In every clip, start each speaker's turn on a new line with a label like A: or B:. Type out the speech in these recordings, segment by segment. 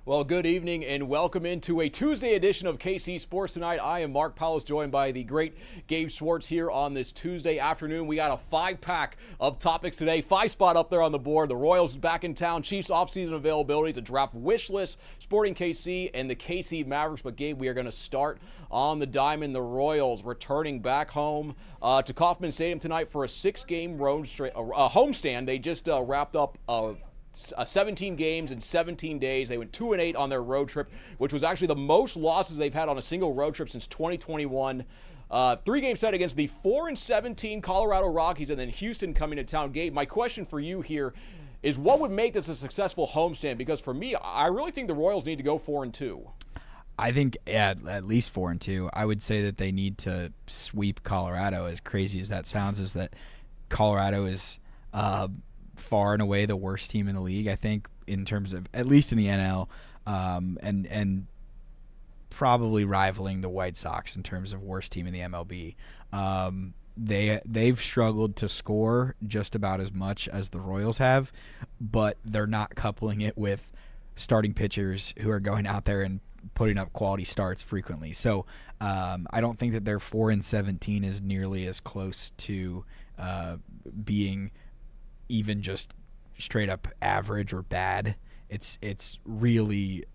A: Well, good evening and welcome into a Tuesday edition of KC Sports Tonight. I am Mark Poulose, joined by the great Gabe Swartz here on this Tuesday afternoon. We got a five-pack of topics today. 5-spot up there on the board. The Royals back in town. Chiefs offseason availabilities, a draft wish list, Sporting KC, and the KC Mavericks. But Gabe, we are going to start on the diamond. The Royals returning back home to Kauffman Stadium tonight for a 6-game homestand. They just wrapped up 17 games in 17 days. They went 2-8 on their road trip, which was actually the most losses they've had on a single road trip since 2021. 3-game set against the 4-17 Colorado Rockies, and then Houston coming to town. Gabe, my question for you here is, what would make this a successful homestand? Because for me, I really think the Royals need to go 4-2.
B: I think at least 4-2. I would say that they need to sweep Colorado. As crazy as that sounds, is that Colorado is far and away the worst team in the league, I think, in terms of, at least in the NL, and probably rivaling the White Sox in terms of worst team in the MLB. They've struggled to score just about as much as the Royals have, but they're not coupling it with starting pitchers who are going out there and putting up quality starts frequently. So I don't think that their 4-17 is nearly as close to being even just straight up average or bad. It's really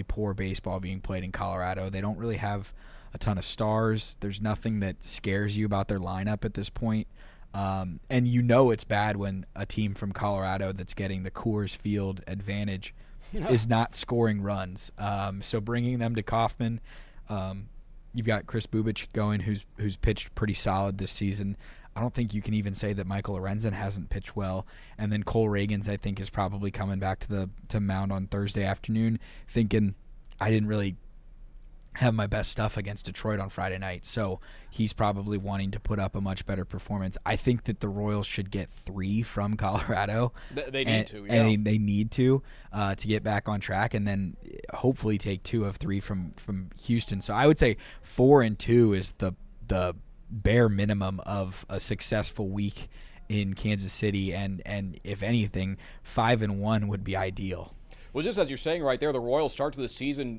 B: poor baseball being played in Colorado. They don't really have a ton of stars. There's nothing that scares you about their lineup at this point. And it's bad when a team from Colorado that's getting the Coors Field advantage is not scoring runs. So bringing them to Kauffman, you've got Chris Bubich going, who's pitched pretty solid this season. I don't think you can even say that Michael Lorenzen hasn't pitched well. And then Cole Reagans, I think, is probably coming back to mound on Thursday afternoon, thinking, I didn't really have my best stuff against Detroit on Friday night. So he's probably wanting to put up a much better performance. I think that the Royals should get 3 from Colorado.
A: They need to, yeah.
B: And they need to get back on track, and then hopefully take 2 of 3 from Houston. So I would say 4-2 is the bare minimum of a successful week in Kansas City, and if anything, 5-1 would be ideal.
A: Well, just as you're saying right there, the Royals start to the season,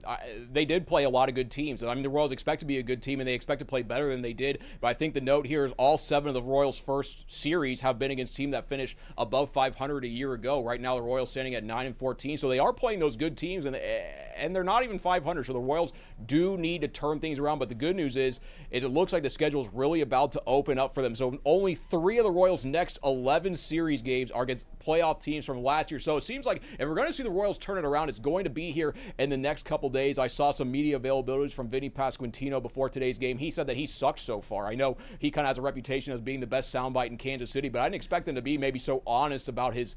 A: they did play a lot of good teams. I mean, the Royals expect to be a good team, and they expect to play better than they did. But I think the note here is all 7 of the Royals' first series have been against teams that finished above 500 a year ago. Right now, the Royals standing at 9-14, so they are playing those good teams, and they're not even 500. So the Royals do need to turn things around. But the good news is it looks like the schedule is really about to open up for them. So only 3 of the Royals' next 11 series games are against playoff teams from last year. So it seems like if we're going to see the Royals turn it around, it's going to be here in the next couple days. I saw some media availabilities from Vinny Pasquantino before today's game. He said that he sucks so far. I know he kind of has a reputation as being the best soundbite in Kansas City, but I didn't expect him to be maybe so honest about his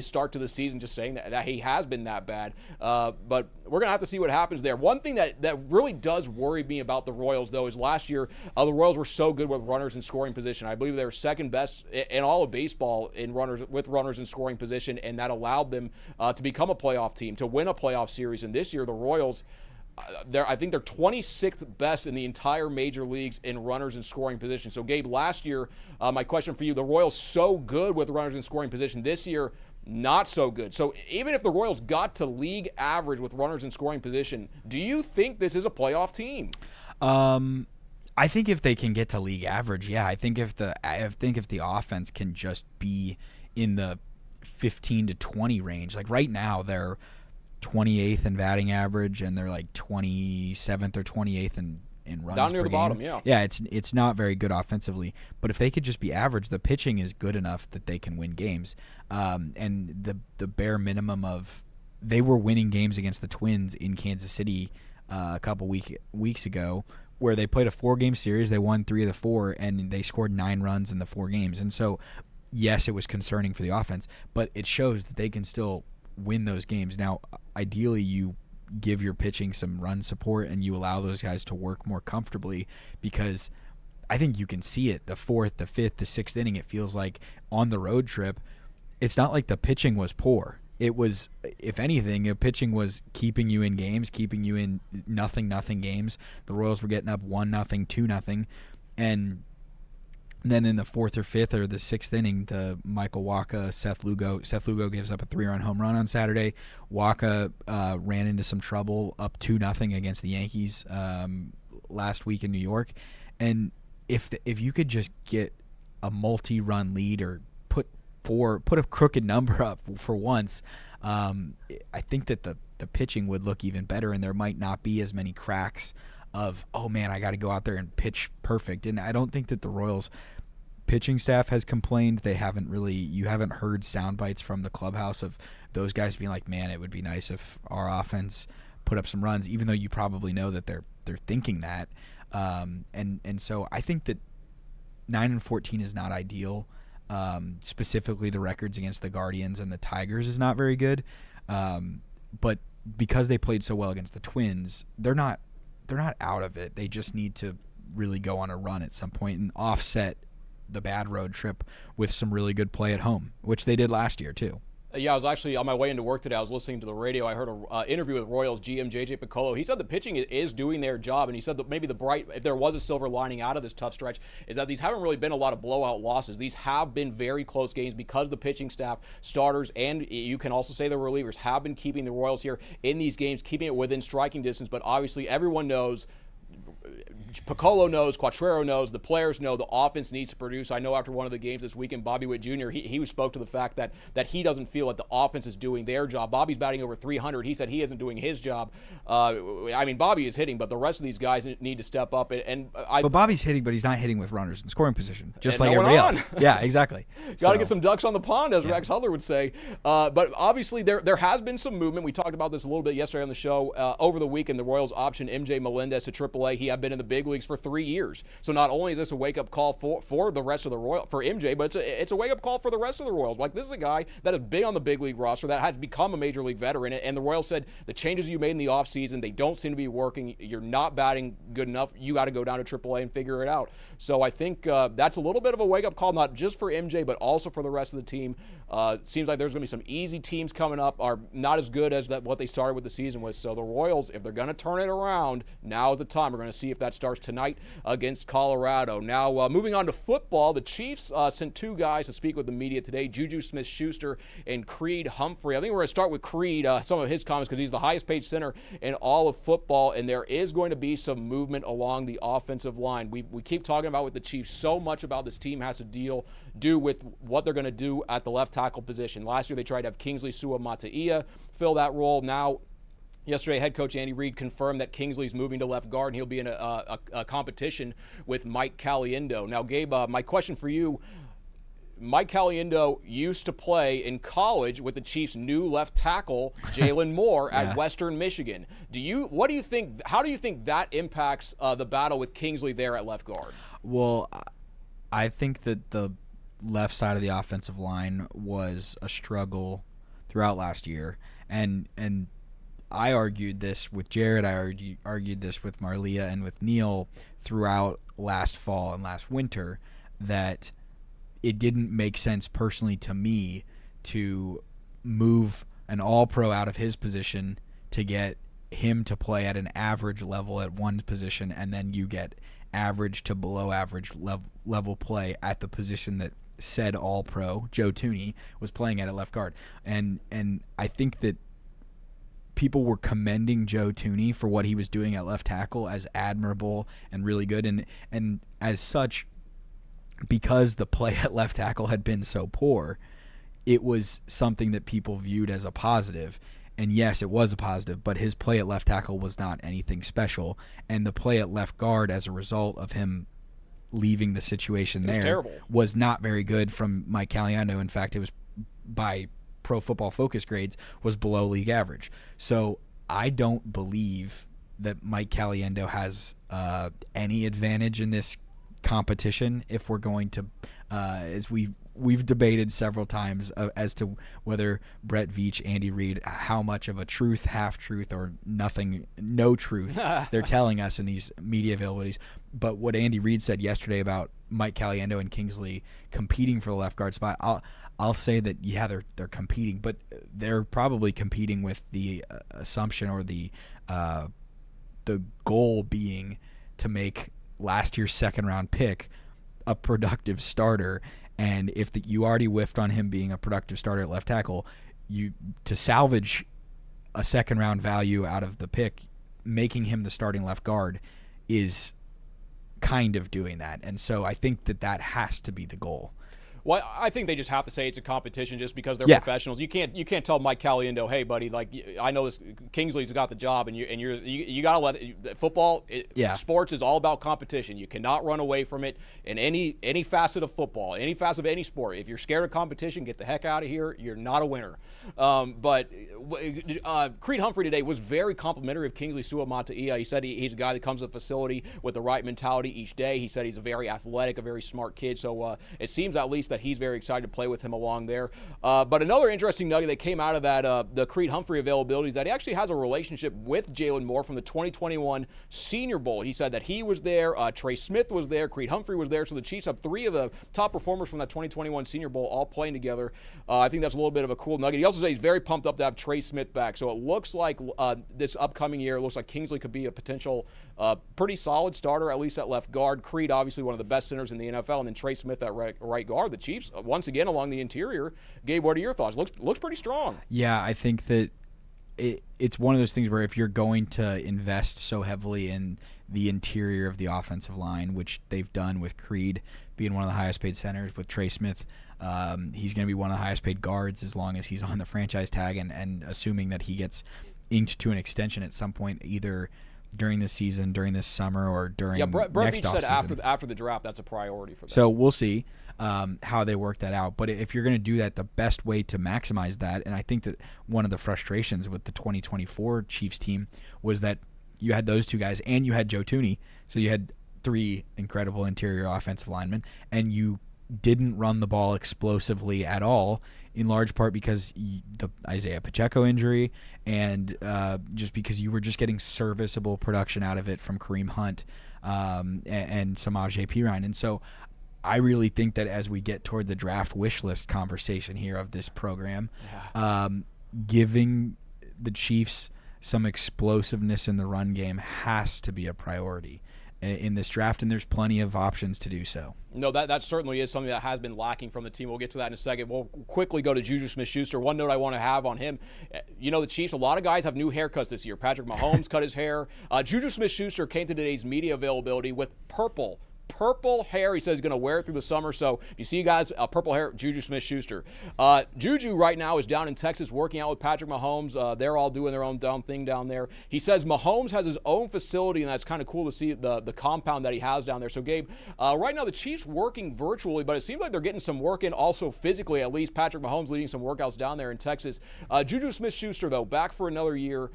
A: start to the season, just saying that he has been that bad. But we're going to have to see what happens there. One thing that really does worry me about the Royals, though, is last year the Royals were so good with runners in scoring position. I believe they were second best in all of baseball with runners in scoring position, and that allowed them to become a playoff team, to win a playoff series. And this year, the Royals, I think they're 26th best in the entire major leagues in runners in scoring position. So, Gabe, last year, my question for you, the Royals so good with runners in scoring position. This year, not so good. So even if the Royals got to league average with runners in scoring position, do you think this is a playoff team?
B: I think if they can get to league average, yeah. I think if the offense can just be in the 15 to 20 range. Like right now, they're 28th in batting average, and they're like 27th or 28th in runs
A: down near
B: per
A: the
B: game.
A: bottom. Yeah,
B: it's not very good offensively. But if they could just be average, the pitching is good enough that they can win games. And the bare minimum of, they were winning games against the Twins in Kansas City a couple weeks ago, where they played a 4-game series. They won 3 of the 4, and they scored 9 runs in the 4 games. And so, yes, it was concerning for the offense, but it shows that they can still win those games. Now, ideally, you give your pitching some run support and you allow those guys to work more comfortably, because I think you can see it. The 4th, the 5th, the 6th inning, it feels like on the road trip, it's not like the pitching was poor. It was, if anything, the pitching was keeping you in games, keeping you in nothing games. The Royals were getting up 1-0, 2-0, and And then in the fourth or fifth or the sixth inning, the Michael Wacha, Seth Lugo gives up a 3-run home run on Saturday. Wacha ran into some trouble up 2-0 against the Yankees last week in New York. And if you could just get a multi-run lead or put a crooked number up for once, I think that the pitching would look even better, and there might not be as many cracks of, oh man, I got to go out there and pitch perfect. And I don't think that the Royals pitching staff has complained. You haven't heard sound bites from the clubhouse of those guys being like, man, it would be nice if our offense put up some runs, even though you probably know that they're thinking that. And so I think that 9-14 is not ideal. Specifically the records against the Guardians and the Tigers is not very good. But because they played so well against the Twins, they're not out of it. They just need to really go on a run at some point and offset the bad road trip with some really good play at home, which they did last year too.
A: Yeah, I was actually on my way into work today. I was listening to the radio. I heard an interview with Royals GM JJ Piccolo. He said the pitching is doing their job, and he said that maybe if there was a silver lining out of this tough stretch, is that these haven't really been a lot of blowout losses. These have been very close games because the pitching staff, starters, and you can also say the relievers have been keeping the Royals here in these games, keeping it within striking distance. But obviously, everyone knows. Piccolo knows, Quattrero knows, the players know the offense needs to produce. I know after one of the games this weekend, Bobby Witt Jr., he spoke to the fact that he doesn't feel that the offense is doing their job. Bobby's batting over 300. He said he isn't doing his job. I mean, Bobby is hitting, but the rest of these guys need to step up.
B: But Bobby's hitting, but he's not hitting with runners in scoring position, just like everybody else. Yeah, exactly.
A: Got to get some ducks on the pond, as Rex Hudler would say. But obviously, there has been some movement. We talked about this a little bit yesterday on the show. Over the weekend, the Royals optioned MJ Melendez to AAA. He had been in the big leagues for 3 years. So not only is this a wake-up call for the rest of the Royals, for MJ, but it's a wake-up call for the rest of the Royals. Like, this is a guy that has been on the big league roster, that has become a major league veteran, and the Royals said the changes you made in the offseason, they don't seem to be working. You're not batting good enough. You got to go down to AAA and figure it out. So I think that's a little bit of a wake-up call, not just for MJ, but also for the rest of the team. Seems like there's going to be some easy teams coming up, are not as good as what they started with the season with. So the Royals, if they're going to turn it around, now is the time. We're going to see if that starts tonight against Colorado. Now, moving on to football, the Chiefs sent 2 guys to speak with the media today, Juju Smith-Schuster and Creed Humphrey. I think we're going to start with Creed, some of his comments, because he's the highest paid center in all of football, and there is going to be some movement along the offensive line. We keep talking about with the Chiefs, so much about this team has to do with what they're going to do at the left tackle position. Last year they tried to have Kingsley Sua-Mataia fill that role. Now, yesterday, head coach Andy Reid confirmed that Kingsley's moving to left guard, and he'll be in a competition with Mike Caliendo. Now, Gabe, my question for you, Mike Caliendo used to play in college with the Chiefs' new left tackle, Jalen Moore, at Western Michigan. How do you think that impacts the battle with Kingsley there at left guard?
B: Well, I think that the left side of the offensive line was a struggle throughout last year, and I argued this with Jared. I argued this with Marlia and with Neil throughout last fall and last winter, that it didn't make sense personally to me to move an all-pro out of his position to get him to play at an average level at one position, and then you get average to below average level play at the position that said all-pro, Joe Thuney, was playing at left guard. And I think that people were commending Joe Thuney for what he was doing at left tackle as admirable and really good. And as such, because the play at left tackle had been so poor, it was something that people viewed as a positive. And yes, it was a positive, but his play at left tackle was not anything special. And the play at left guard, as a result of him leaving the situation there, was not very good from Mike Caliendo. In fact, it was, by Pro Football Focus grades, was below league average. So I don't believe that Mike Caliendo has any advantage in this competition if we're going to, as we've debated several times as to whether Brett Veach, Andy Reid, how much of a truth, half-truth, or nothing, no truth they're telling us in these media availabilities. But what Andy Reid said yesterday about Mike Caliendo and Kingsley competing for the left guard spot, I'll say that, yeah, they're competing, but they're probably competing with the assumption or the goal being to make last year's second-round pick a productive starter, and if you already whiffed on him being a productive starter at left tackle, to salvage a second round value out of the pick, making him the starting left guard is kind of doing that. And so I think that has to be the goal.
A: Well, I think they just have to say it's a competition just because they're professionals. You can't tell Mike Caliendo, hey, buddy, like I know this Kingsley's got the job, and you got to let football. Sports is all about competition. You cannot run away from it in any facet of football, any facet of any sport. If you're scared of competition, get the heck out of here. You're not a winner. But Creed Humphrey today was very complimentary of Kingsley Suamataia. He said he's a guy that comes to the facility with the right mentality each day. He said he's a very athletic, a very smart kid. So it seems at least that he's very excited to play with him along there. But another interesting nugget that came out of that, the Creed Humphrey availability, is that he actually has a relationship with Jalen Moore from the 2021 Senior Bowl. He said that he was there, Trey Smith was there, Creed Humphrey was there. So the Chiefs have three of the top performers from that 2021 Senior Bowl all playing together. I think that's a little bit of a cool nugget. He also said he's very pumped up to have Trey Smith back. So it looks like this upcoming year, it looks like Kingsley could be a potential pretty solid starter, at least at left guard. Creed, obviously one of the best centers in the NFL, and then Trey Smith at right guard. The Chiefs, once again, along the interior. Gabe, what are your thoughts? Looks pretty strong.
B: Yeah, I think that it's one of those things where if you're going to invest so heavily in the interior of the offensive line, which they've done with Creed being one of the highest paid centers, with Trey Smith, he's going to be one of the highest paid guards as long as he's on the franchise tag, and assuming that he gets inked to an extension at some point, either during this season, during this summer, or during
A: Brett
B: next
A: Veach
B: offseason.
A: said after the draft, that's a priority for them.
B: So we'll see how they work that out. But if you're going to do that, the best way to maximize that, and I think that one of the frustrations with the 2024 Chiefs team was that you had those two guys and you had Joe Thuney, so you had three incredible interior offensive linemen, and you didn't run the ball explosively at all, in large part because the Isaiah Pacheco injury, and just because you were just getting serviceable production out of it from Kareem Hunt and Samaje Perine. And so I really think that as we get toward the draft wish list conversation here of this program, giving the Chiefs some explosiveness in the run game has to be a priority in this draft, and there's plenty of options to do so.
A: No, that certainly is something that has been lacking from the team. We'll get to that in a second. We'll quickly go to Juju Smith-Schuster. One note I want to have on him, the Chiefs, a lot of guys have new haircuts this year. Patrick Mahomes cut his hair. Juju Smith-Schuster came to today's media availability with purple hair. He says he's going to wear it through the summer. So if you see you guys, purple hair, Juju Smith-Schuster. Juju right now is down in Texas working out with Patrick Mahomes. They're all doing their own dumb thing down there. He says Mahomes has his own facility, and that's kind of cool to see the compound that he has down there. So, Gabe, right now the Chiefs working virtually, but it seems like they're getting some work in also physically, at least. Patrick Mahomes leading some workouts down there in Texas. Juju Smith-Schuster, though, back for another year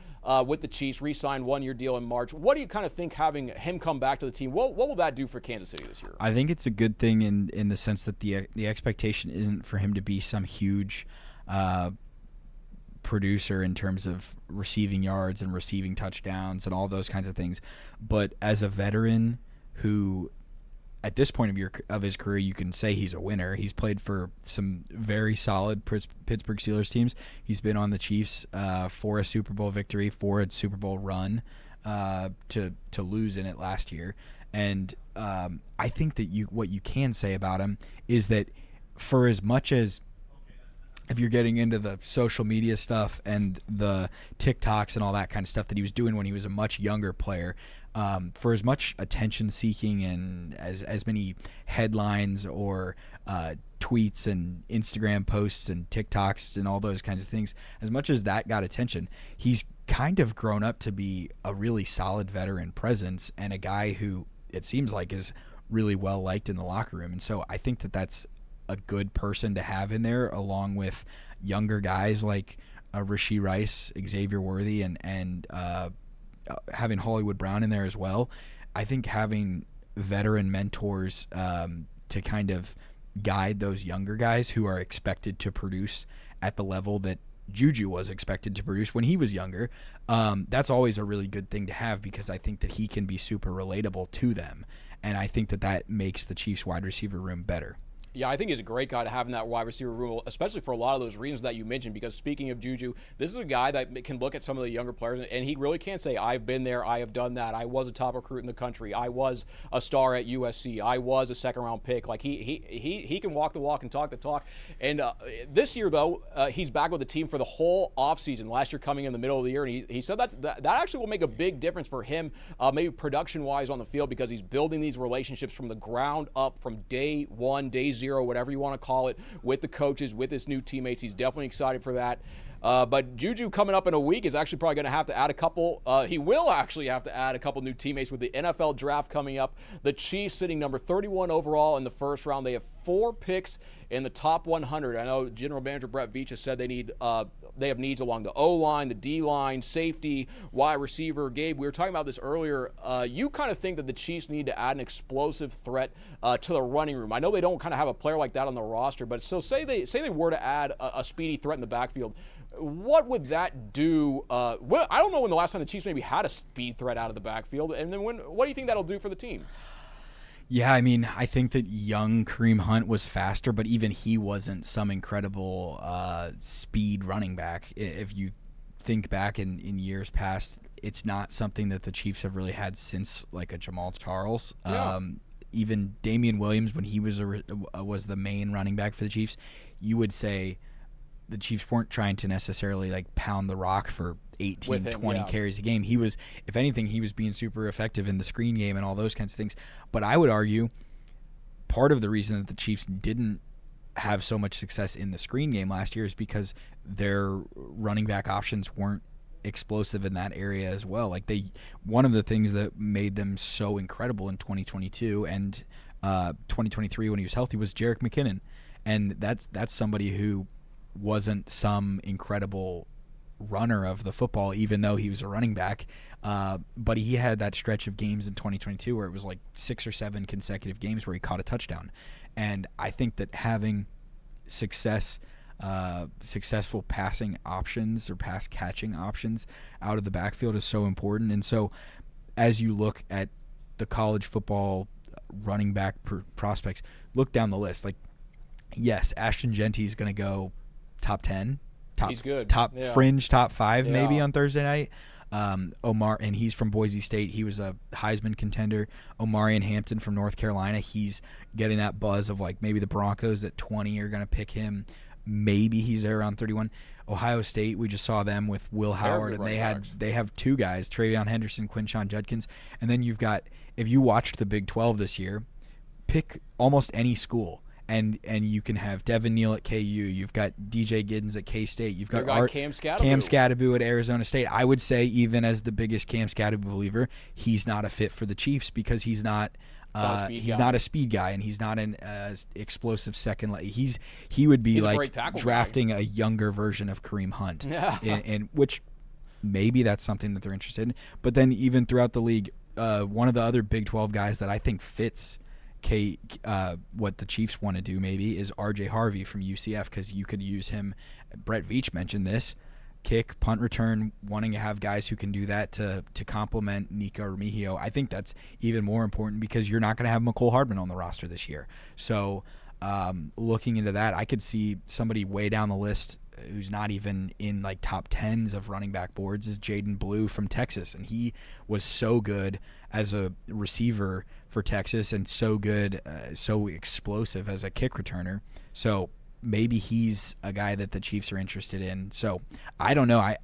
A: with the Chiefs, re-signed one-year deal in March. What do you kind of think having him come back to the team? What will that do for Kansas City this year?
B: I think it's a good thing in the sense that the expectation isn't for him to be some huge producer in terms of receiving yards and receiving touchdowns and all those kinds of things. But as a veteran who, at this point of his career, you can say he's a winner. He's played for some very solid Pittsburgh Steelers teams. He's been on the Chiefs for a Super Bowl victory, for a Super Bowl run, to lose in it last year. And I think that what you can say about him is that for as much as, if you're getting into the social media stuff and the TikToks and all that kind of stuff that he was doing when he was a much younger player, for as much attention seeking and as many headlines or tweets and Instagram posts and TikToks and all those kinds of things, as much as that got attention, he's kind of grown up to be a really solid veteran presence and a guy who it seems like is really well liked in the locker room. And so I think that that's a good person to have in there, along with younger guys like Rashee Rice, Xavier Worthy, and having Hollywood Brown in there as well. I think having veteran mentors to kind of guide those younger guys who are expected to produce at the level that Juju was expected to produce when he was younger, that's always a really good thing to have, because I think that he can be super relatable to them, and I think that makes the Chiefs wide receiver room better.
A: Yeah, I think he's a great guy to have in that wide receiver room, especially for a lot of those reasons that you mentioned. Because speaking of Juju, this is a guy that can look at some of the younger players, and he really can say, I've been there, I have done that. I was a top recruit in the country. I was a star at USC. I was a second-round pick. Like, he can walk the walk and talk the talk. And this year, though, he's back with the team for the whole offseason. Last year coming in the middle of the year, and he said that actually will make a big difference for him, maybe production-wise on the field, because he's building these relationships from the ground up, from day one, day zero, whatever you want to call it, with the coaches, with his new teammates. He's definitely excited for that. But Juju coming up in a week is actually probably going to have to add a couple. He will actually have to add a couple new teammates with the NFL draft coming up. The Chiefs sitting number 31 overall in the first round. They have 4 picks in the top 100. I know General Manager Brett Veach has said they have needs along the O-line, the D-line, safety, wide receiver. Gabe, we were talking about this earlier. You kind of think that the Chiefs need to add an explosive threat to the running room. I know they don't kind of have a player like that on the roster, but so say they were to add a speedy threat in the backfield. What would that do? I don't know when the last time the Chiefs maybe had a speed threat out of the backfield. And then what do you think that'll do for the team?
B: Yeah, I mean, I think that young Kareem Hunt was faster, but even he wasn't some incredible speed running back. If you think back in years past, it's not something that the Chiefs have really had since like a Jamal Charles.
A: Yeah.
B: Even Damian Williams, when he was the main running back for the Chiefs, you would say the Chiefs weren't trying to necessarily like pound the rock for 18, 20 carries a game. He was, if anything, he was being super effective in the screen game and all those kinds of things. But I would argue part of the reason that the Chiefs didn't have so much success in the screen game last year is because their running back options weren't explosive in that area as well. Like one of the things that made them so incredible in 2022 and 2023 when he was healthy was Jerick McKinnon. And that's somebody who wasn't some incredible runner of the football, even though he was a running back. But he had that stretch of games in 2022 where it was like 6 or 7 consecutive games where he caught a touchdown. And I think that having successful passing options or pass catching options out of the backfield is so important. And so as you look at the college football running back prospects, look down the list. Like, yes, Ashton Genty is going to go top 10,
A: he's good.
B: Fringe top 5 maybe on Thursday night. Omar, and he's from Boise State. He was a Heisman contender. Omarion Hampton from North Carolina. He's getting that buzz of like maybe the Broncos at 20 are going to pick him. Maybe he's there around 31. Ohio State, we just saw them with Will Howard, and they have 2 guys, Travion Henderson, Quinshon Judkins, and then you've got, if you watched the Big 12 this year, pick almost any school. And you can have Devin Neal at KU. You've got DJ Giddens at K-State. You've got
A: Cam
B: Scatterbu at Arizona State. I would say, even as the biggest Cam Scatterbu believer, he's not a fit for the Chiefs because he's not a speed guy, and he's not an explosive second. He would be like drafting a younger version of Kareem Hunt, and which maybe that's something that they're interested in. But then even throughout the league, one of the other Big 12 guys that I think fits what the Chiefs want to do maybe is R.J. Harvey from UCF, because you could use him. Brett Veach mentioned this. Kick, punt return, wanting to have guys who can do that to complement Nico Remigio. I think that's even more important because you're not going to have McCole Hardman on the roster this year. So looking into that, I could see somebody way down the list who's not even in like top 10s of running back boards is Jaden Blue from Texas, and he was so good as a receiver for Texas and so good, so explosive as a kick returner. So maybe he's a guy that the Chiefs are interested in. So I don't know.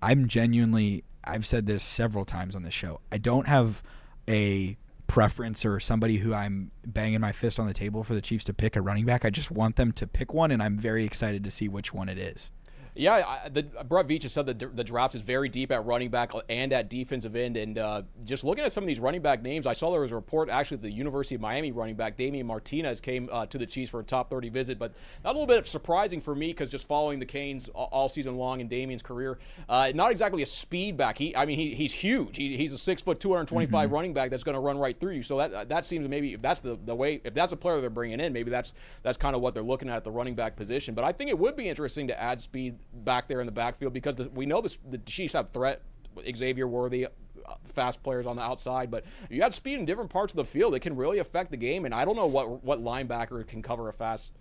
B: I'm genuinely, I've said this several times on this show, I don't have a preference or somebody who I'm banging my fist on the table for the Chiefs to pick a running back. I just want them to pick one, and I'm very excited to see which one it is.
A: Yeah, Brett Veach has said that the draft is very deep at running back and at defensive end. And just looking at some of these running back names, I saw there was a report actually at the University of Miami running back Damian Martinez came to the Chiefs for a top 30 visit. But a little bit surprising for me because just following the Canes all season long in Damian's career, not exactly a speed back. He's huge. He's a 6', 225 running back that's going to run right through you. So that seems maybe if that's the way, if that's a player they're bringing in, maybe that's kind of what they're looking at the running back position. But I think it would be interesting to add speed back there in the backfield because we know the Chiefs have threat. Xavier Worthy, fast players on the outside. But you got speed in different parts of the field. It can really affect the game, and I don't know what linebacker can cover a fast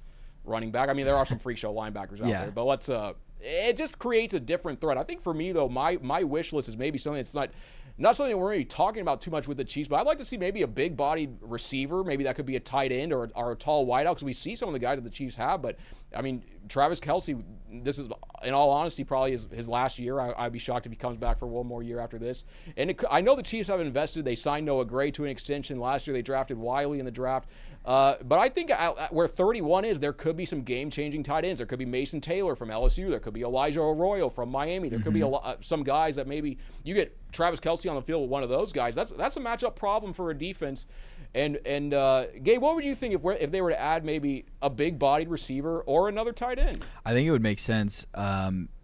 A: running back. I mean, there are some freak show linebackers out there, but it just creates a different threat. I think for me, though, my wish list is maybe something that's not something we're really talking about too much with the Chiefs, but I'd like to see maybe a big-bodied receiver. Maybe that could be a tight end or a tall wideout, because we see some of the guys that the Chiefs have. But, I mean, Travis Kelce, this is, in all honesty, probably his last year. I'd be shocked if he comes back for one more year after this. And I know the Chiefs have invested. They signed Noah Gray to an extension. Last year they drafted Wiley in the draft. But I think where 31 is, there could be some game-changing tight ends. There could be Mason Taylor from LSU. There could be Elijah Arroyo from Miami. There could be some guys that maybe you get Travis Kelce on the field with one of those guys. That's a matchup problem for a defense. And Gabe, what would you think if they were to add maybe a big-bodied receiver or another tight end?
B: I think it would make sense,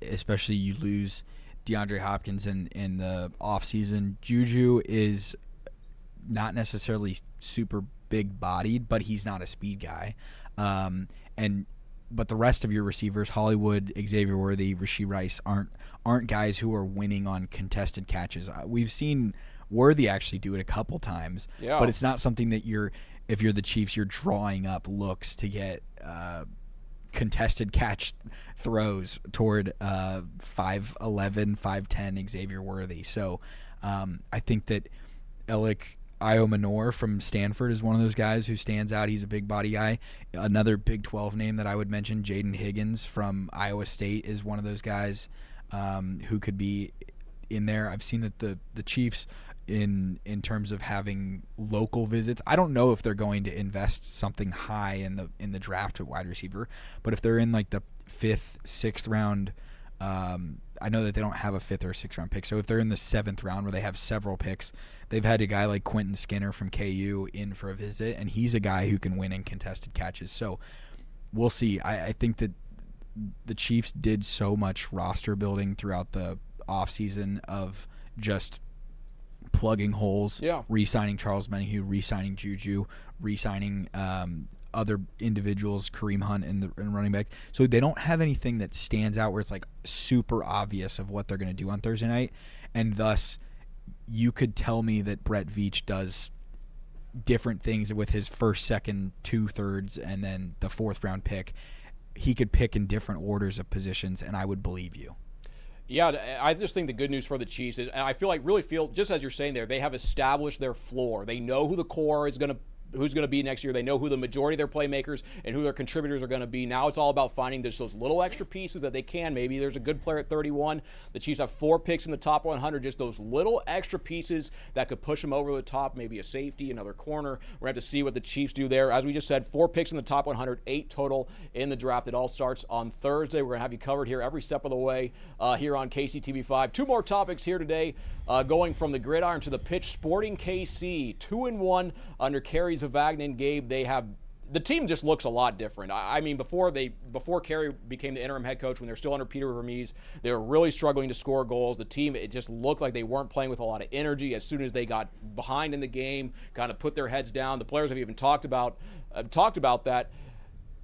B: especially you lose DeAndre Hopkins in the offseason. Juju is not necessarily super big-bodied, but he's not a speed guy. But the rest of your receivers, Hollywood, Xavier Worthy, Rashee Rice, aren't guys who are winning on contested catches. We've seen Worthy actually do it a couple times, but it's not something that if you're the Chiefs, you're drawing up looks to get contested catch throws toward 5'11", 5'10" Xavier Worthy. So I think that Iomanor from Stanford is one of those guys who stands out. He's a big body guy. Another Big 12 name that I would mention, Jaden Higgins from Iowa State, is one of those guys who could be in there. I've seen that the Chiefs, in terms of having local visits, I don't know if they're going to invest something high in the draft at wide receiver, but if they're in like the 5th, 6th round, I know that they don't have a 5th or 6th round pick. So if they're in the 7th round where they have several picks, they've had a guy like Quentin Skinner from KU in for a visit, and he's a guy who can win in contested catches. So we'll see. I think that the Chiefs did so much roster building throughout the offseason of just plugging holes, re-signing Charles Menahue, re-signing Juju, re-signing other individuals, Kareem Hunt and running back. So they don't have anything that stands out where it's like super obvious of what they're going to do on Thursday night. And thus, you could tell me that Brett Veach does different things with his first, second, 2/3, and then the 4th round pick. He could pick in different orders of positions, and I would believe you.
A: Yeah, I just think the good news for the Chiefs is, and I really feel, just as you're saying there, they have established their floor. They know who the core is who's going to be next year. They know who the majority of their playmakers and who their contributors are going to be. Now it's all about finding just those little extra pieces that they can. Maybe there's a good player at 31. The Chiefs have 4 picks in the top 100, just those little extra pieces that could push them over the top, maybe a safety, another corner. We're going to have to see what the Chiefs do there. As we just said, 4 picks in the top 100, 8 total in the draft. It all starts on Thursday. We're going to have you covered here every step of the way here on KCTV5. 2 more topics here today, going from the gridiron to the pitch. Sporting KC, 2-1 under Kerry Zavagnin and Gabe. The team just looks a lot different. I mean, before Kerry became the interim head coach, when they're still under Peter Vermees, they were really struggling to score goals. The team, it just looked like they weren't playing with a lot of energy. As soon as they got behind in the game, kind of put their heads down. The players have even talked about that.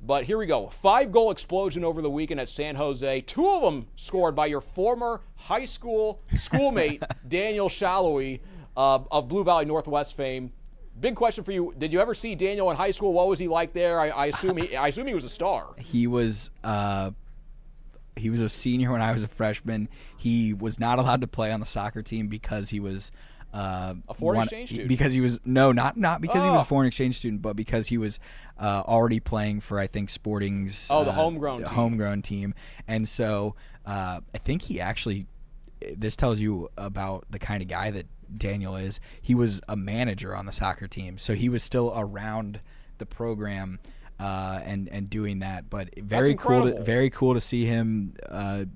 A: But here we go. 5-goal explosion over the weekend at San Jose. 2 of them scored by your former high school schoolmate, Daniel Shallowy of Blue Valley Northwest fame. Big question for you. Did you ever see Daniel in high school? What was he like there? I assume he was a star.
B: He was a senior when I was a freshman. He was not allowed to play on the soccer team because he was
A: a foreign exchange student.
B: Because he was not because he was a foreign exchange student, but because he was already playing for, I think, Sporting's
A: the homegrown
B: team. And so I think he actually, this tells you about the kind of guy that Daniel is. He was a manager on the soccer team, so he was still around the program and doing that. But very cool to see him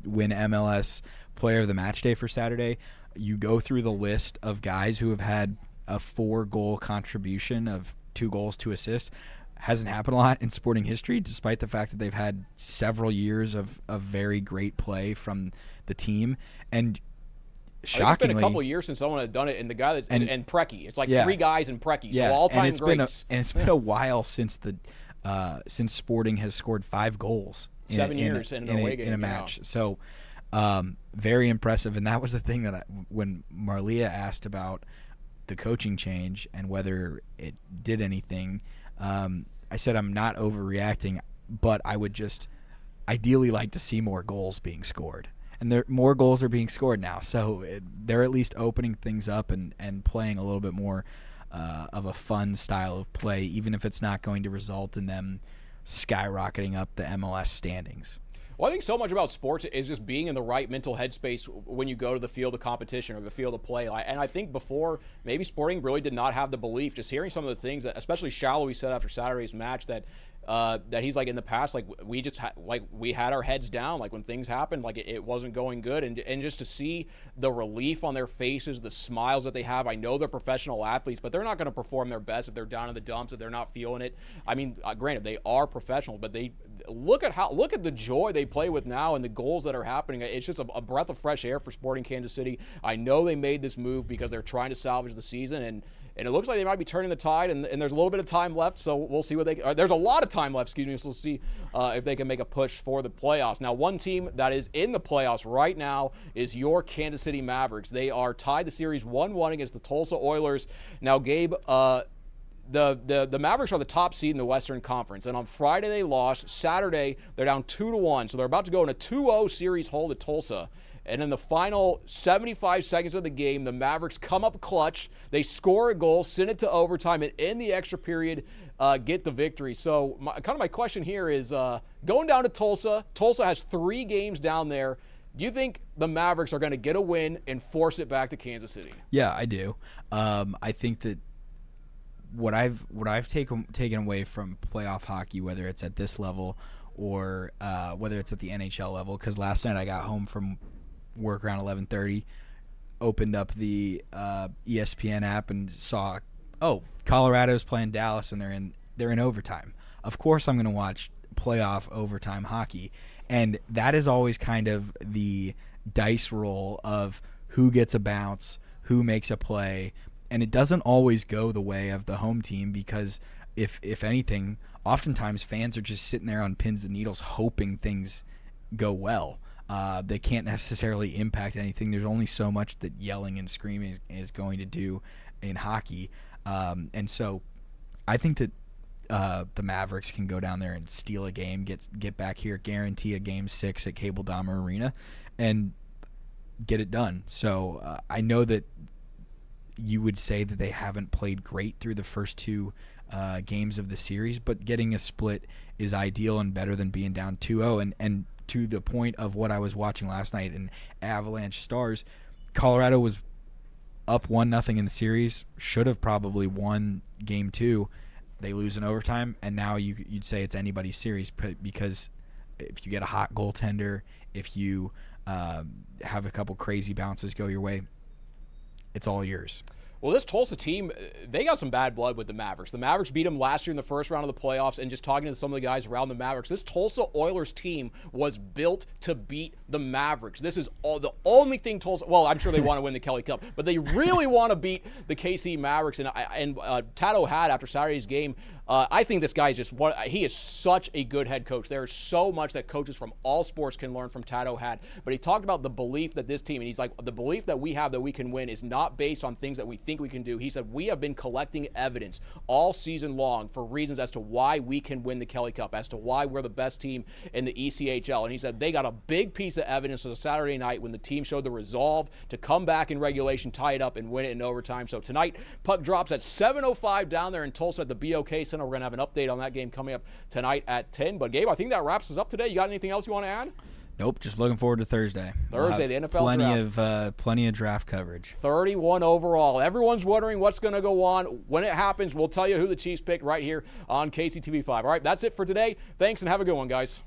B: win MLS Player of the Match Day for Saturday. You go through the list of guys who have had a 4-goal contribution of 2 goals, 2 assists. Hasn't happened a lot in Sporting history, despite the fact that they've had several years of very great play from the team. And shockingly,
A: it's been a couple of years since someone had done it, and the guy that's and Preki. It's like 3 guys in Preki, so all-time greats.
B: It's been a while since since Sporting has scored 5 goals
A: 7 years in a match.
B: So Very impressive. And that was the thing that when Marlia asked about the coaching change and whether it did anything, I said I'm not overreacting, but I would just ideally like to see more goals being scored. And more goals are being scored now, so they're at least opening things up and playing a little bit more of a fun style of play, even if it's not going to result in them skyrocketing up the MLS standings.
A: Well, I think so much about sports is just being in the right mental headspace when you go to the field of competition or the field of play. And I think before, maybe Sporting really did not have the belief, just hearing some of the things that, especially Shallowy said after Saturday's match, that he's like in the past, like we just we had our heads down, like when things happened, like it wasn't going good, and just to see the relief on their faces, the smiles that they have. I know they're professional athletes, but they're not going to perform their best if they're down in the dumps, if they're not feeling it. I mean, granted, they are professionals, but they look at the joy they play with now and the goals that are happening. It's just a breath of fresh air for Sporting Kansas City. I know they made this move because they're trying to salvage the season, and it looks like they might be turning the tide, and there's a little bit of time left, so we'll see what there's a lot of time left, so we'll see if they can make a push for the playoffs. Now, one team that is in the playoffs right now is your Kansas City Mavericks. They are tied the series 1-1 against the Tulsa Oilers. Now, Gabe, the Mavericks are the top seed in the Western Conference, and on Friday they lost. Saturday, they're down 2-1, so they're about to go in a 2-0 series hold at Tulsa. And in the final 75 seconds of the game, the Mavericks come up clutch. They score a goal, send it to overtime, and in the extra period, get the victory. So my question here is going down to Tulsa. Tulsa has 3 games down there. Do you think the Mavericks are going to get a win and force it back to Kansas City?
B: Yeah, I do. I think that what I've taken away from playoff hockey, whether it's at this level or whether it's at the NHL level, because last night I got home from work around 11:30, opened up the ESPN app and saw, Colorado's playing Dallas and they're in overtime. Of course I'm going to watch playoff overtime hockey, and that is always kind of the dice roll of who gets a bounce, who makes a play, and it doesn't always go the way of the home team because if anything, oftentimes fans are just sitting there on pins and needles hoping things go well. They can't necessarily impact anything. There's only so much that yelling and screaming is going to do in hockey. And so I think that the Mavericks can go down there and steal a game, get back here, guarantee a Game 6 at Cable Dahmer Arena, and get it done. So I know that you would say that they haven't played great through the first 2 games of the series, but getting a split is ideal and better than being down 2-0. And to the point of what I was watching last night in Avalanche Stars, Colorado was up 1-0 in the series, should have probably won Game 2. They lose in overtime, and now you'd say it's anybody's series because if you get a hot goaltender, if you have a couple crazy bounces go your way, it's all yours.
A: Well, this Tulsa team, they got some bad blood with the Mavericks. The Mavericks beat them last year in the first round of the playoffs, and just talking to some of the guys around the Mavericks, this Tulsa Oilers team was built to beat the Mavericks. This is the only thing Tulsa, well, I'm sure they want to win the Kelly Cup, but they really want to beat the KC Mavericks. And Tato had, after Saturday's game, I think this guy is he is such a good head coach. There is so much that coaches from all sports can learn from Tato had. But he talked about the belief that this team, and he's like, the belief that we have that we can win is not based on things that we think we can do. He said, we have been collecting evidence all season long for reasons as to why we can win the Kelly Cup, as to why we're the best team in the ECHL. And he said they got a big piece of evidence on Saturday night when the team showed the resolve to come back in regulation, tie it up, and win it in overtime. So tonight, puck drops at 7:05 down there in Tulsa at the BOK Center. We're going to have an update on that game coming up tonight at 10. But, Gabe, I think that wraps us up today. You got anything else you want to add?
B: Nope, just looking forward to Thursday.
A: Thursday, the NFL
B: draft. Plenty of draft coverage.
A: 31 overall. Everyone's wondering what's going to go on. When it happens, we'll tell you who the Chiefs picked right here on KCTV5. All right, that's it for today. Thanks, and have a good one, guys.